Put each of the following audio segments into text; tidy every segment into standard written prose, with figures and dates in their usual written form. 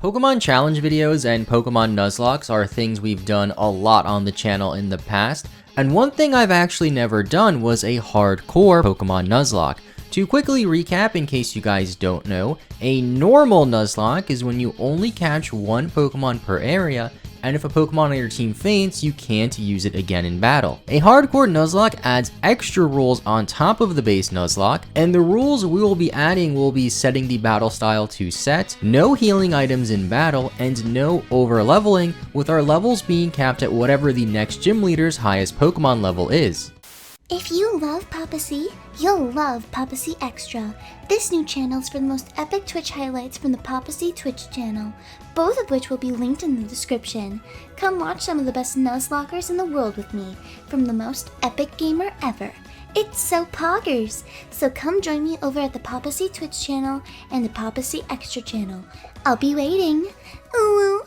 Pokemon challenge videos and Pokemon Nuzlocks are things we've done a lot on the channel in the past, and one thing I've actually never done was a hardcore Pokemon Nuzlocke. To quickly recap in case you guys don't know, a normal Nuzlocke is when you only catch one Pokemon per area, and if a Pokemon on your team faints, you can't use it again in battle. A hardcore Nuzlocke adds extra rules on top of the base Nuzlocke, and the rules we will be adding will be setting the battle style to set, no healing items in battle, and no over leveling, with our levels being capped at whatever the next gym leader's highest Pokemon level is. If you love PaPaSea, you'll love PaPaSea Extra. This new channel is for the most epic Twitch highlights from the PaPaSea Twitch channel, both of which will be linked in the description. Come watch some of the best Nuzlockers in the world with me, from the most epic gamer ever. It's so poggers! So come join me over at the PaPaSea Twitch channel and the PaPaSea Extra channel. I'll be waiting. Ooh.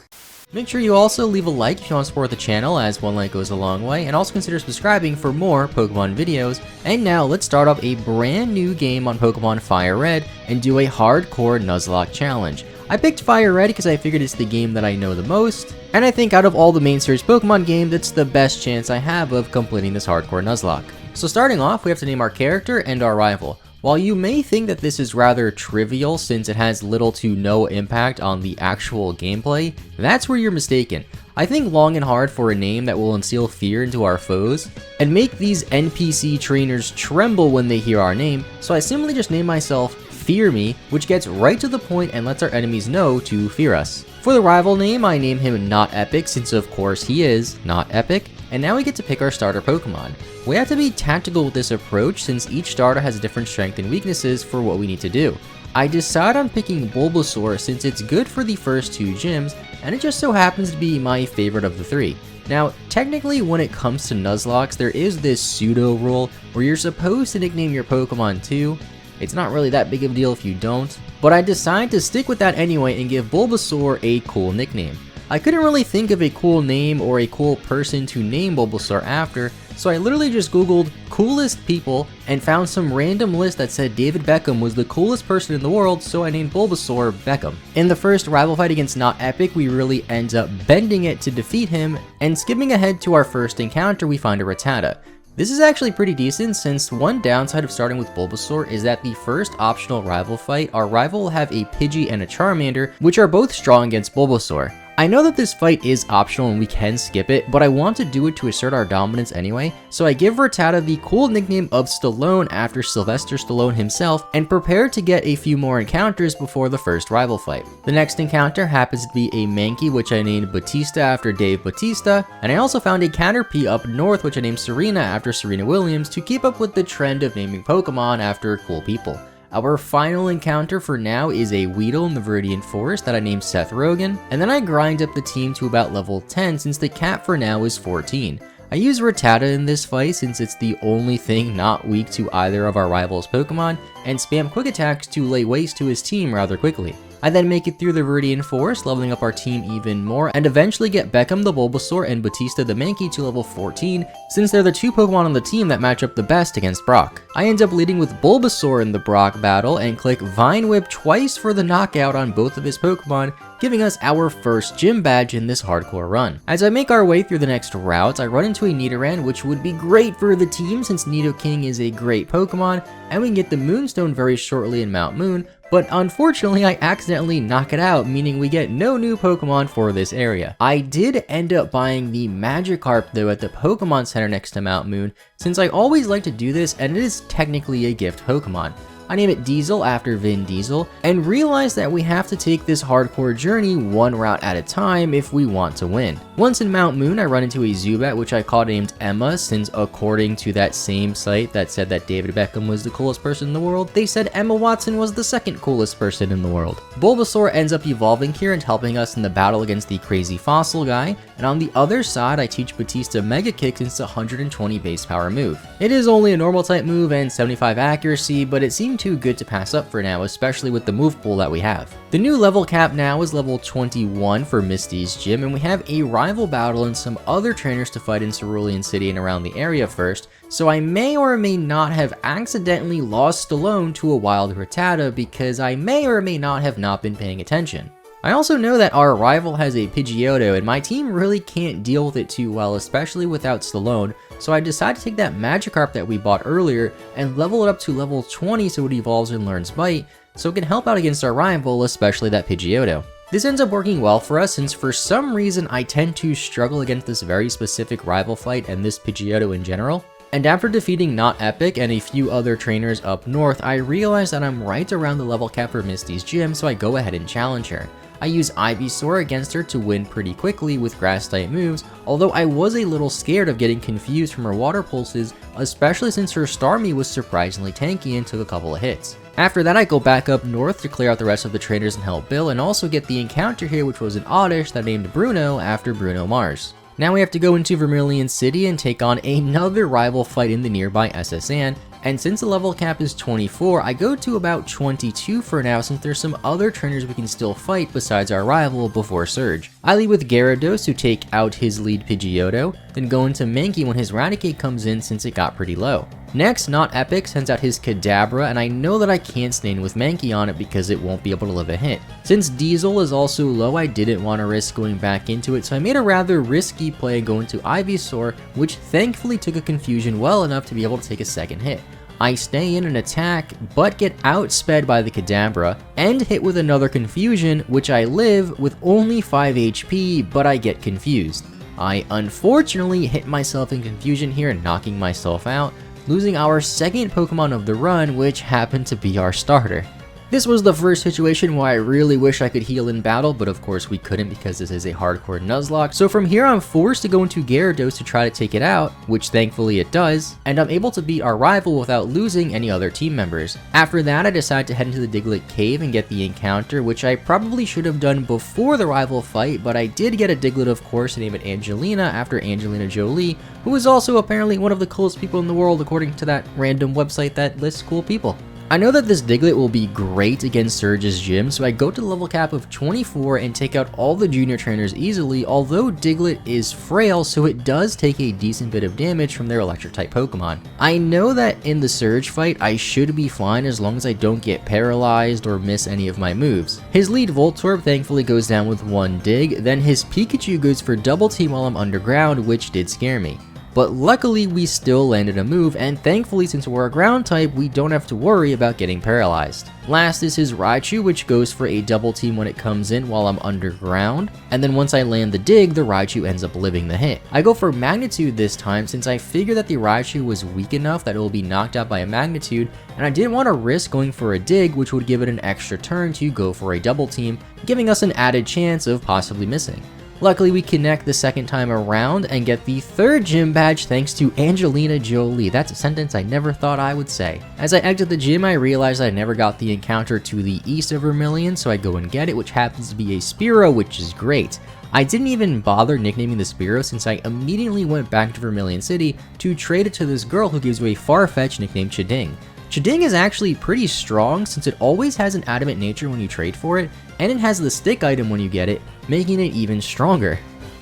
Make sure you also leave a like if you want to support the channel, as one like goes a long way, and also consider subscribing for more Pokemon videos. And now let's start up a brand new game on Pokemon Fire Red and do a hardcore Nuzlocke challenge. I picked Fire Red because I figured it's the game that I know the most, and I think out of all the main series Pokemon games, it's the best chance I have of completing this hardcore Nuzlocke. So starting off, we have to name our character and our rival. While you may think that this is rather trivial since it has little to no impact on the actual gameplay, that's where you're mistaken. I think long and hard for a name that will instill fear into our foes, and make these NPC trainers tremble when they hear our name, so I simply just name myself Fear Me, which gets right to the point and lets our enemies know to fear us. For the rival name, I name him Not Epic since of course he is not epic, and now we get to pick our starter Pokemon. We have to be tactical with this approach since each starter has different strengths and weaknesses for what we need to do. I decide on picking Bulbasaur since it's good for the first two gyms, and it just so happens to be my favorite of the three. Now, technically when it comes to Nuzlockes, there is this pseudo rule where you're supposed to nickname your Pokemon too. It's not really that big of a deal if you don't, but I decide to stick with that anyway and give Bulbasaur a cool nickname. I couldn't really think of a cool name or a cool person to name Bulbasaur after, so I literally just googled coolest people and found some random list that said David Beckham was the coolest person in the world, so I named Bulbasaur Beckham. In the first rival fight against Not Epic, we really end up bending it to defeat him, and skipping ahead to our first encounter, we find a Rattata. This is actually pretty decent since one downside of starting with Bulbasaur is that the first optional rival fight, our rival will have a Pidgey and a Charmander, which are both strong against Bulbasaur. I know that this fight is optional and we can skip it, but I want to do it to assert our dominance anyway, so I give Rattata the cool nickname of Stallone after Sylvester Stallone himself, and prepare to get a few more encounters before the first rival fight. The next encounter happens to be a Mankey, which I named Batista after Dave Bautista, and I also found a Caterpie up north which I named Serena after Serena Williams to keep up with the trend of naming Pokemon after cool people. Our final encounter for now is a Weedle in the Viridian Forest that I named Seth Rogen, and then I grind up the team to about level 10 since the cap for now is 14. I use Rattata in this fight since it's the only thing not weak to either of our rivals' Pokemon, and spam quick attacks to lay waste to his team rather quickly. I then make it through the Viridian Forest, leveling up our team even more, and eventually get Beckham the Bulbasaur and Batista the Mankey to level 14, since they're the two Pokemon on the team that match up the best against Brock. I end up leading with Bulbasaur in the Brock battle, and click Vine Whip twice for the knockout on both of his Pokemon, giving us our first gym badge in this hardcore run. As I make our way through the next routes, I run into a Nidoran, which would be great for the team since Nidoking is a great Pokemon, and we can get the Moonstone very shortly in Mount Moon, but unfortunately I accidentally knock it out, meaning we get no new Pokemon for this area. I did end up buying the Magikarp though at the Pokemon Center next to Mount Moon, since I always like to do this and it is technically a gift Pokemon. I name it Diesel after Vin Diesel, and realize that we have to take this hardcore journey one route at a time if we want to win. Once in Mount Moon, I run into a Zubat which I called named Emma, since according to that same site that said that David Beckham was the coolest person in the world, they said Emma Watson was the second coolest person in the world. Bulbasaur ends up evolving here and helping us in the battle against the crazy fossil guy, and on the other side I teach Batista Mega Kick since it's a 120 base power move. It is only a normal type move and 75 accuracy, but it seemed too good to pass up for now, especially with the move pool that we have. The new level cap now is level 21 for Misty's gym, and we have a rival battle and some other trainers to fight in Cerulean City and around the area first, so I may or may not have accidentally lost Stallone to a wild Rattata because I may or may not have not been paying attention. I also know that our rival has a Pidgeotto, and my team really can't deal with it too well, especially without Stallone, so I decided to take that Magikarp that we bought earlier and level it up to level 20 so it evolves and learns Bite, so it can help out against our rival, especially that Pidgeotto. This ends up working well for us since for some reason I tend to struggle against this very specific rival fight and this Pidgeotto in general. And after defeating Not Epic and a few other trainers up north, I realized that I'm right around the level cap for Misty's gym, so I go ahead and challenge her. I use Ivysaur against her to win pretty quickly with grass type moves, although I was a little scared of getting confused from her water pulses, especially since her Starmie was surprisingly tanky and took a couple of hits. After that, I go back up north to clear out the rest of the trainers and help Bill, and also get the encounter here, which was an Oddish that named Bruno after Bruno Mars. Now we have to go into Vermilion City and take on another rival fight in the nearby SSN, and since the level cap is 24, I go to about 22 for now since there's some other trainers we can still fight besides our rival before Surge. I lead with Gyarados to take out his lead Pidgeotto, then go into Mankey when his Raticate comes in since it got pretty low. Next, Not Epic sends out his Kadabra, and I know that I can't stand with Mankey on it because it won't be able to live a hit. Since Diesel is also low, I didn't want to risk going back into it, so I made a rather risky play going to Ivysaur, which thankfully took a confusion well enough to be able to take a second hit. I stay in and attack, but get outsped by the Kadabra, and hit with another confusion, which I live with only 5 HP, but I get confused. I unfortunately hit myself in confusion here, knocking myself out, losing our second Pokemon of the run, which happened to be our starter. This was the first situation where I really wish I could heal in battle, but of course we couldn't because this is a hardcore Nuzlocke. So from here I'm forced to go into Gyarados to try to take it out, which thankfully it does, and I'm able to beat our rival without losing any other team members. After that, I decide to head into the Diglett cave and get the encounter, which I probably should have done before the rival fight, but I did get a Diglett of course and name it Angelina after Angelina Jolie, who is also apparently one of the coolest people in the world according to that random website that lists cool people. I know that this Diglett will be great against Surge's gym, so I go to the level cap of 24 and take out all the junior trainers easily, although Diglett is frail, so it does take a decent bit of damage from their electric type Pokemon. I know that in the Surge fight, I should be fine as long as I don't get paralyzed or miss any of my moves. His lead Voltorb thankfully goes down with one dig, then his Pikachu goes for double team while I'm underground, which did scare me. But luckily we still landed a move, and thankfully since we're a ground type, we don't have to worry about getting paralyzed. Last is his Raichu, which goes for a double team when it comes in while I'm underground, and then once I land the dig, the Raichu ends up living the hit. I go for Magnitude this time since I figured that the Raichu was weak enough that it will be knocked out by a Magnitude, and I didn't want to risk going for a dig, which would give it an extra turn to go for a double team, giving us an added chance of possibly missing. Luckily, we connect the second time around and get the third gym badge thanks to Angelina Jolie. That's a sentence I never thought I would say. As I exit the gym, I realize I never got the encounter to the east of Vermilion, so I go and get it, which happens to be a Spearow, which is great. I didn't even bother nicknaming the Spearow since I immediately went back to Vermilion City to trade it to this girl who gives you a Farfetch nicknamed Chiding. Chiding is actually pretty strong since it always has an adamant nature when you trade for it, and it has the stick item when you get it, making it even stronger.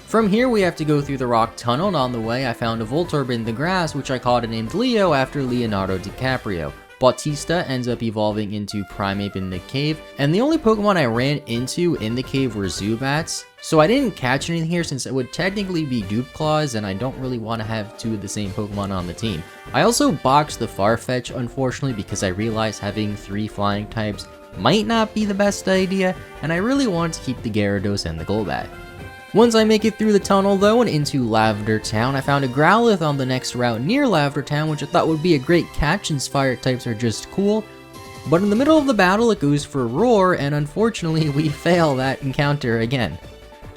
From here we have to go through the rock tunnel, and on the way I found a Voltorb in the grass which I caught and named Leo after Leonardo DiCaprio. Bautista ends up evolving into Primeape in the cave, and the only Pokemon I ran into in the cave were Zubats, so I didn't catch anything here since it would technically be Dupclaws and I don't really want to have two of the same Pokemon on the team. I also boxed the Farfetch unfortunately because I realized having 3 flying types might not be the best idea, and I really wanted to keep the Gyarados and the Golbat. Once I make it through the tunnel though and into Lavender Town, I found a Growlithe on the next route near Lavender Town, which I thought would be a great catch since fire types are just cool, but in the middle of the battle it goes for Roar, and unfortunately we fail that encounter again.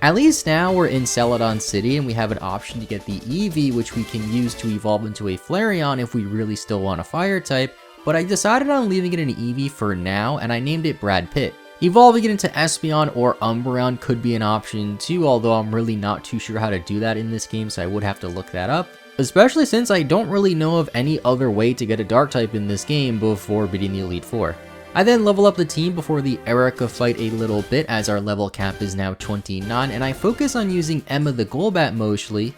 At least now we're in Celadon City and we have an option to get the Eevee, which we can use to evolve into a Flareon if we really still want a fire type, but I decided on leaving it an Eevee for now and I named it Brad Pitt. Evolving it into Espeon or Umbreon could be an option too, although I'm really not too sure how to do that in this game, so I would have to look that up. Especially since I don't really know of any other way to get a Dark type in this game before beating the Elite Four. I then level up the team before the Erica fight a little bit as our level cap is now 29, and I focus on using Emma the Golbat mostly.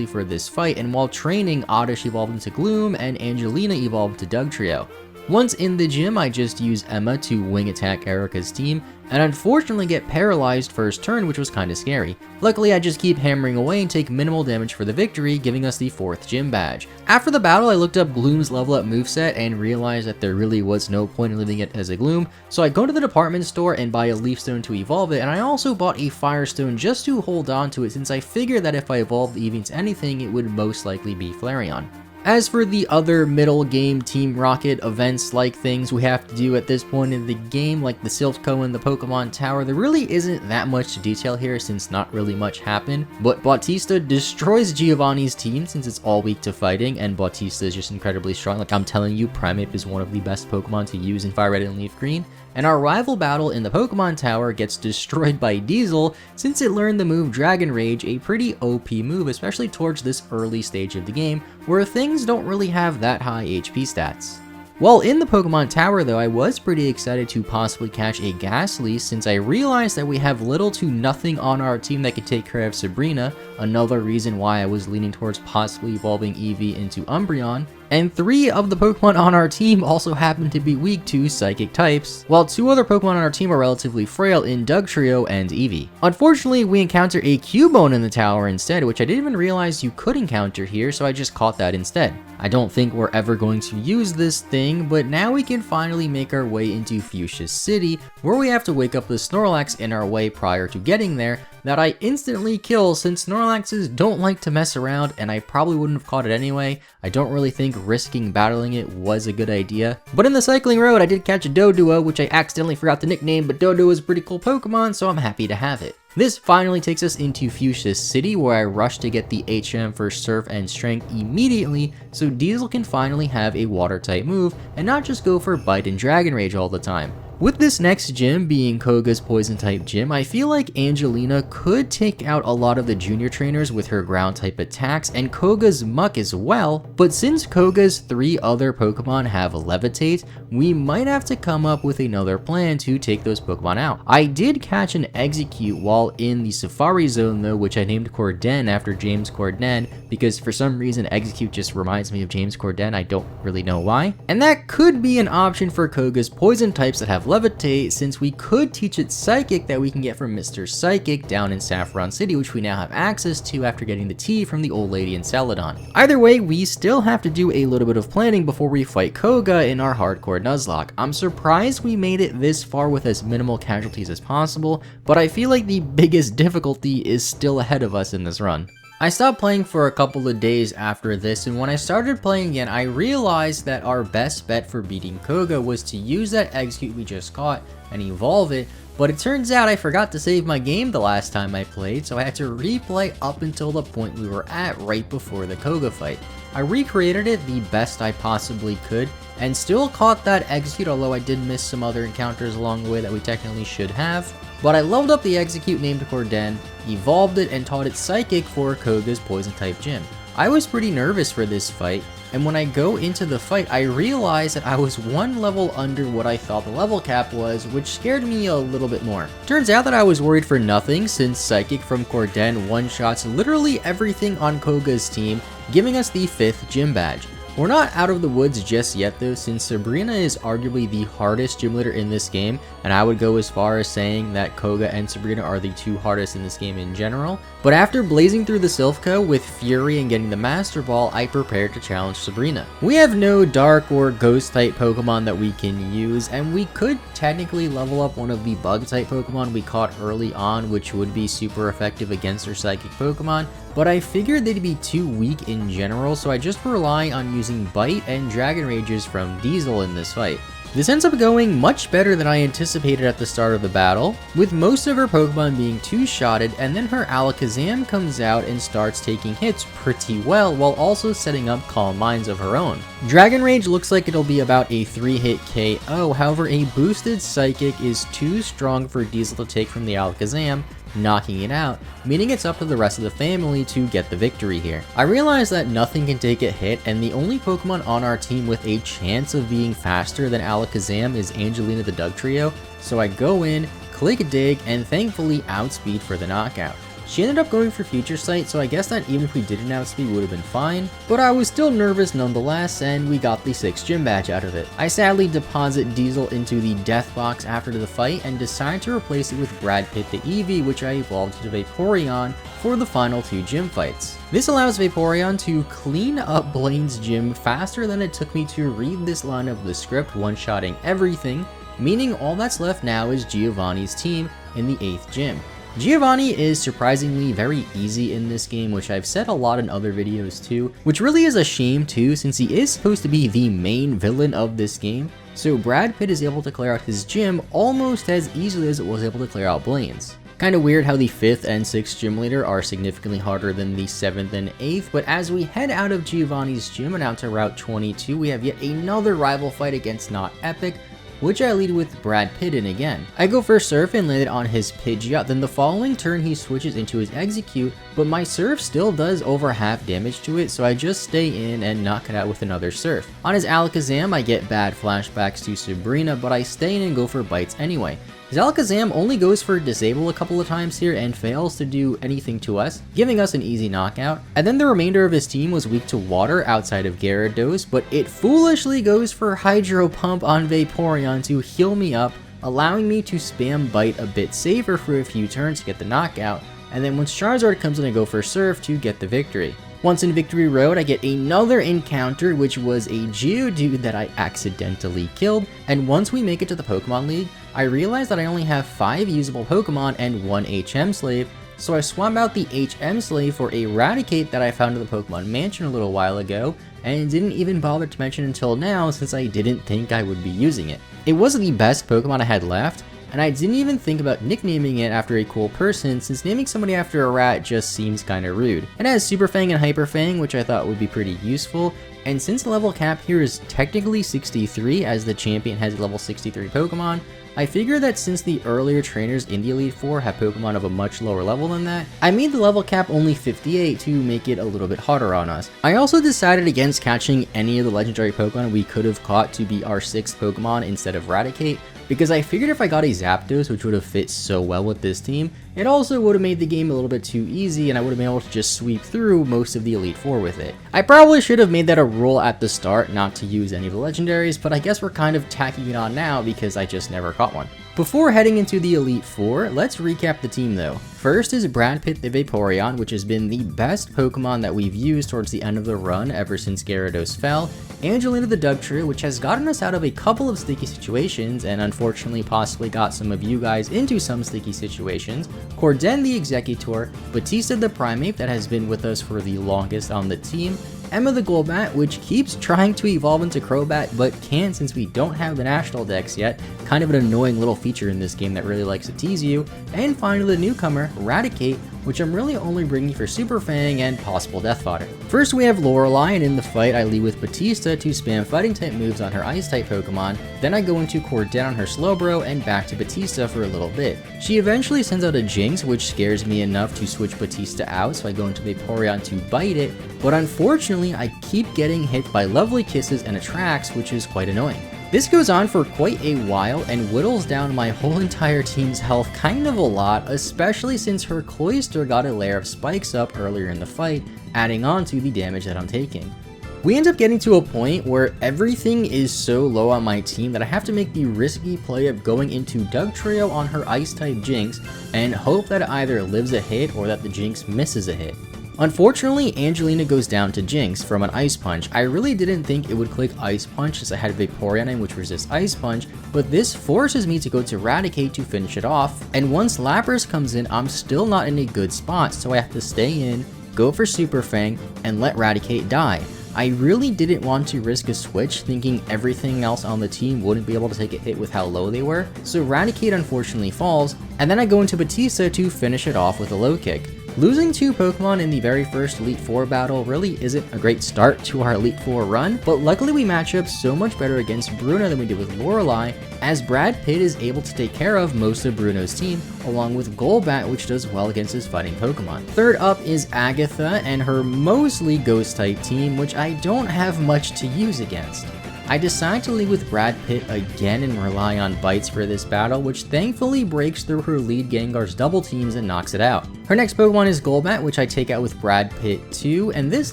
For this fight, and while training, Oddish evolved into Gloom and Angelina evolved to Dugtrio. Once in the gym, I just use Emma to wing attack Erica's team, and unfortunately get paralyzed first turn, which was kinda scary. Luckily, I just keep hammering away and take minimal damage for the victory, giving us the 4th gym badge. After the battle, I looked up Gloom's level up moveset and realized that there really was no point in leaving it as a Gloom, so I go to the department store and buy a Leaf Stone to evolve it, and I also bought a Firestone just to hold on to it, since I figured that if I evolved Eevee into anything, it would most likely be Flareon. As for the other middle game Team Rocket events like things we have to do at this point in the game, like the Silph Co and the Pokemon Tower, there really isn't that much to detail here since not really much happened, but Bautista destroys Giovanni's team since it's all weak to fighting, and Bautista is just incredibly strong. Like I'm telling you, Primeape is one of the best Pokemon to use in Fire Red and Leaf Green. And our rival battle in the Pokemon Tower gets destroyed by Diesel since it learned the move Dragon Rage, a pretty OP move, especially towards this early stage of the game where things don't really have that high HP stats. While in the Pokemon Tower though, I was pretty excited to possibly catch a Ghastly since I realized that we have little to nothing on our team that could take care of Sabrina, another reason why I was leaning towards possibly evolving Eevee into Umbreon. And 3 of the Pokemon on our team also happen to be weak to Psychic types, while 2 other Pokemon on our team are relatively frail in Dugtrio and Eevee. Unfortunately, we encounter a Cubone in the tower instead, which I didn't even realize you could encounter here, so I just caught that instead. I don't think we're ever going to use this thing, but now we can finally make our way into Fuchsia City, where we have to wake up the Snorlax in our way prior to getting there, that I instantly kill since Snorlaxes don't like to mess around and I probably wouldn't have caught it anyway. I don't really think risking battling it was a good idea. But in the cycling road, I did catch a Doduo, which I accidentally forgot the nickname, but Doduo is a pretty cool Pokemon, so I'm happy to have it. This finally takes us into Fuchsia City, where I rush to get the HM for Surf and Strength immediately, so Diesel can finally have a water type move and not just go for Bite and Dragon Rage all the time. With this next gym being Koga's poison type gym, I feel like Angelina could take out a lot of the junior trainers with her ground type attacks and Koga's Muck as well, but since Koga's 3 other Pokemon have Levitate, we might have to come up with another plan to take those Pokemon out. I did catch an Execute while in the Safari Zone though, which I named Corden after James Corden, because for some reason Execute just reminds me of James Corden, I don't really know why. And that could be an option for Koga's poison types that have Levitate, since we could teach it Psychic that we can get from Mr. Psychic down in Saffron City, which we now have access to after getting the tea from the old lady in Celadon. Either way, we still have to do a little bit of planning before we fight Koga in our hardcore Nuzlocke. I'm surprised we made it this far with as minimal casualties as possible, but I feel like the biggest difficulty is still ahead of us in this run. I stopped playing for a couple of days after this, and when I started playing again, I realized that our best bet for beating Koga was to use that Execute we just caught and evolve it, but it turns out I forgot to save my game the last time I played, so I had to replay up until the point we were at right before the Koga fight. I recreated it the best I possibly could, and still caught that Execute, although I did miss some other encounters along the way that we technically should have. But I leveled up the Execute named Corden, evolved it, and taught it Psychic for Koga's poison type gym. I was pretty nervous for this fight, and when I go into the fight, I realized that I was 1 level under what I thought the level cap was, which scared me a little bit more. Turns out that I was worried for nothing, since Psychic from Corden one-shots literally everything on Koga's team, giving us the 5th gym badge. We're not out of the woods just yet though, since Sabrina is arguably the hardest gym leader in this game, and I would go as far as saying that Koga and Sabrina are the 2 hardest in this game in general. But after blazing through the Silph Co with Fury and getting the Master Ball, I prepared to challenge Sabrina. We have no Dark or Ghost type Pokemon that we can use, and we could technically level up one of the Bug type Pokemon we caught early on, which would be super effective against our Psychic Pokemon, but I figured they'd be too weak in general, so I just rely on using Bite and Dragon Rages from Diesel in this fight. This ends up going much better than I anticipated at the start of the battle, with most of her Pokemon being 2-shotted, and then her Alakazam comes out and starts taking hits pretty well, while also setting up Calm Minds of her own. Dragon Rage looks like it'll be about a 3-hit KO, however a boosted Psychic is too strong for Diesel to take from the Alakazam, knocking it out, meaning it's up to the rest of the family to get the victory here. I realize that nothing can take a hit, and the only Pokemon on our team with a chance of being faster than Alakazam is Angelina the Dugtrio, so I go in, click Dig, and thankfully outspeed for the knockout. She ended up going for Future Sight, so I guess that even if we didn't outspeed would have been fine, but I was still nervous nonetheless, and we got the 6th gym badge out of it. I sadly deposit Diesel into the death box after the fight and decide to replace it with Brad Pitt the Eevee, which I evolved to Vaporeon for the final 2 gym fights. This allows Vaporeon to clean up Blaine's gym faster than it took me to read this line of the script, one-shotting everything, meaning all that's left now is Giovanni's team in the 8th gym. Giovanni is surprisingly very easy in this game, which I've said a lot in other videos too, which really is a shame too since he is supposed to be the main villain of this game, so Brad Pitt is able to clear out his gym almost as easily as it was able to clear out Blaine's. Kinda weird how the 5th and 6th gym leader are significantly harder than the 7th and 8th, but as we head out of Giovanni's gym and out to Route 22, we have yet another rival fight against Not Epic, which I lead with Brad Pitt in again. I go for Surf and landed on his Pidgeot, then the following turn he switches into his Execute, but my Surf still does over half damage to it, so I just stay in and knock it out with another Surf. On his Alakazam, I get bad flashbacks to Sabrina, but I stay in and go for Bites anyway. His Alakazam only goes for Disable a couple of times here and fails to do anything to us, giving us an easy knockout. And then the remainder of his team was weak to water outside of Gyarados, but it foolishly goes for Hydro Pump on Vaporeon to heal me up, allowing me to spam Bite a bit safer for a few turns to get the knockout, and then once Charizard comes in I go for Surf to get the victory. Once in Victory Road, I get another encounter, which was a Geodude that I accidentally killed, and once we make it to the Pokemon League, I realize that I only have 5 usable Pokemon and 1 HM Slave, so I swap out the HM Slave for a Raticate that I found in the Pokemon Mansion a little while ago, and didn't even bother to mention until now since I didn't think I would be using it. It was the best Pokemon I had left, and I didn't even think about nicknaming it after a cool person since naming somebody after a rat just seems kinda rude. It has Super Fang and Hyper Fang, which I thought would be pretty useful, and since the level cap here is technically 63 as the champion has a level 63 Pokemon, I figure that since the earlier trainers in the Elite Four have Pokemon of a much lower level than that, I made the level cap only 58 to make it a little bit harder on us. I also decided against catching any of the legendary Pokemon we could have caught to be our 6th Pokemon instead of Raticate, because I figured if I got a Zapdos, which would have fit so well with this team, it also would have made the game a little bit too easy and I would have been able to just sweep through most of the Elite Four with it. I probably should have made that a rule at the start not to use any of the legendaries, but I guess we're kind of tacking it on now because I just never caught one. Before heading into the Elite Four, let's recap the team though. First is Brad Pitt the Vaporeon, which has been the best Pokemon that we've used towards the end of the run ever since Gyarados fell. Angelina the Dugtrio, which has gotten us out of a couple of sticky situations and unfortunately possibly got some of you guys into some sticky situations. Corden the Executor, Batista the Primate that has been with us for the longest on the team, Emma the Golbat, which keeps trying to evolve into Crobat but can't since we don't have the national dex yet, kind of an annoying little feature in this game that really likes to tease you, and finally the newcomer, Raticate, which I'm really only bringing for Super Fang and possible death fodder. First we have Lorelei, and in the fight I lead with Batista to spam fighting type moves on her ice type Pokemon, then I go into Corden on her Slowbro and back to Batista for a little bit. She eventually sends out a Jinx, which scares me enough to switch Batista out, so I go into Vaporeon to bite it, but unfortunately I keep getting hit by Lovely Kisses and Attracts, which is quite annoying. This goes on for quite a while and whittles down my whole entire team's health kind of a lot, especially since her Cloyster got a layer of spikes up earlier in the fight, adding on to the damage that I'm taking. We end up getting to a point where everything is so low on my team that I have to make the risky play of going into Dugtrio on her Ice-type Jinx and hope that it either lives a hit or that the Jinx misses a hit. Unfortunately, Angelina goes down to Jinx from an Ice Punch. I really didn't think it would click Ice Punch as I had Vaporeon in which resists Ice Punch, but this forces me to go to Raticate to finish it off, and once Lapras comes in, I'm still not in a good spot, so I have to stay in, go for Super Fang, and let Raticate die. I really didn't want to risk a switch, thinking everything else on the team wouldn't be able to take a hit with how low they were, so Raticate unfortunately falls, and then I go into Batista to finish it off with a low kick. Losing 2 Pokemon in the very first Elite Four battle really isn't a great start to our Elite Four run, but luckily we match up so much better against Bruno than we did with Lorelei, as Brad Pitt is able to take care of most of Bruno's team, along with Golbat, which does well against his fighting Pokemon. Third up is Agatha and her mostly Ghost-type team, which I don't have much to use against. I decide to lead with Brad Pitt again and rely on bites for this battle, which thankfully breaks through her lead Gengar's double teams and knocks it out. Her next Pokemon is Golbat, which I take out with Brad Pitt too, and this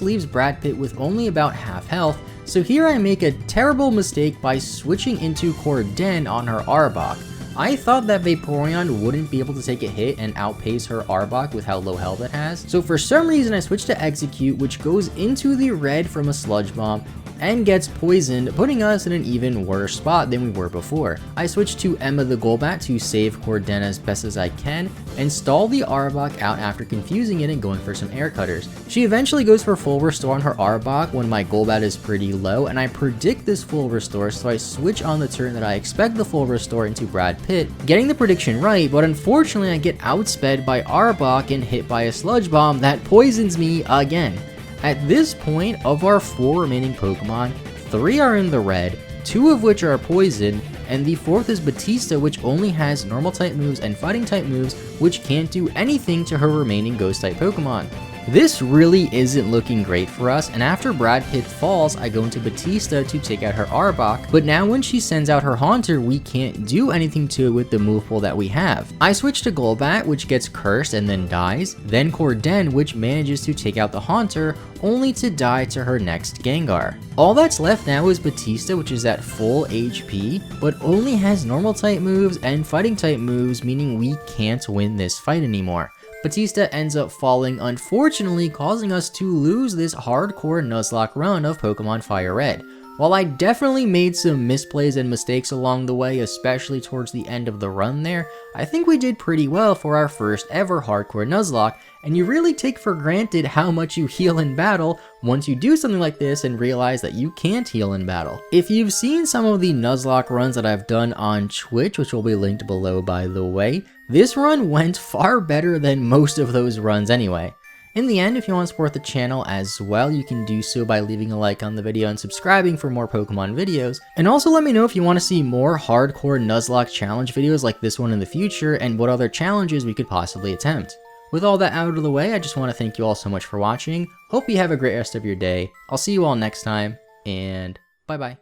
leaves Brad Pitt with only about half health, so here I make a terrible mistake by switching into Corden on her Arbok. I thought that Vaporeon wouldn't be able to take a hit and outpace her Arbok with how low health it has, so for some reason I switched to Execute, which goes into the red from a Sludge Bomb and gets poisoned, putting us in an even worse spot than we were before. I switched to Emma the Golbat to save Corden as best as I can, and stall the Arbok out after confusing it and going for some air cutters. She eventually goes for full restore on her Arbok when my Golbat is pretty low, and I predict this full restore, so I switch on the turn that I expect the full restore into Brad Pitt, getting the prediction right, but unfortunately I get outsped by Arbok and hit by a Sludge Bomb that poisons me again. At this point, of our 4 remaining Pokemon, 3 are in the red, 2 of which are poison, and the 4th is Batista, which only has normal type moves and fighting type moves, which can't do anything to her remaining ghost type Pokemon. This really isn't looking great for us, and after Brad Pitt falls, I go into Batista to take out her Arbok, but now when she sends out her Haunter, we can't do anything to it with the move pool that we have. I switch to Golbat, which gets cursed and then dies, then Corden, which manages to take out the Haunter, only to die to her next Gengar. All that's left now is Batista, which is at full HP, but only has normal type moves and fighting type moves, meaning we can't win this fight anymore. Batista ends up falling, unfortunately causing us to lose this hardcore Nuzlocke run of Pokemon Fire Red. While I definitely made some misplays and mistakes along the way, especially towards the end of the run there, I think we did pretty well for our first ever hardcore Nuzlocke, and you really take for granted how much you heal in battle once you do something like this and realize that you can't heal in battle. If you've seen some of the Nuzlocke runs that I've done on Twitch, which will be linked below by the way, this run went far better than most of those runs anyway. In the end, if you want to support the channel as well, you can do so by leaving a like on the video and subscribing for more Pokemon videos. And also let me know if you want to see more hardcore Nuzlocke challenge videos like this one in the future, and what other challenges we could possibly attempt. With all that out of the way, I just want to thank you all so much for watching. Hope you have a great rest of your day. I'll see you all next time, and bye bye.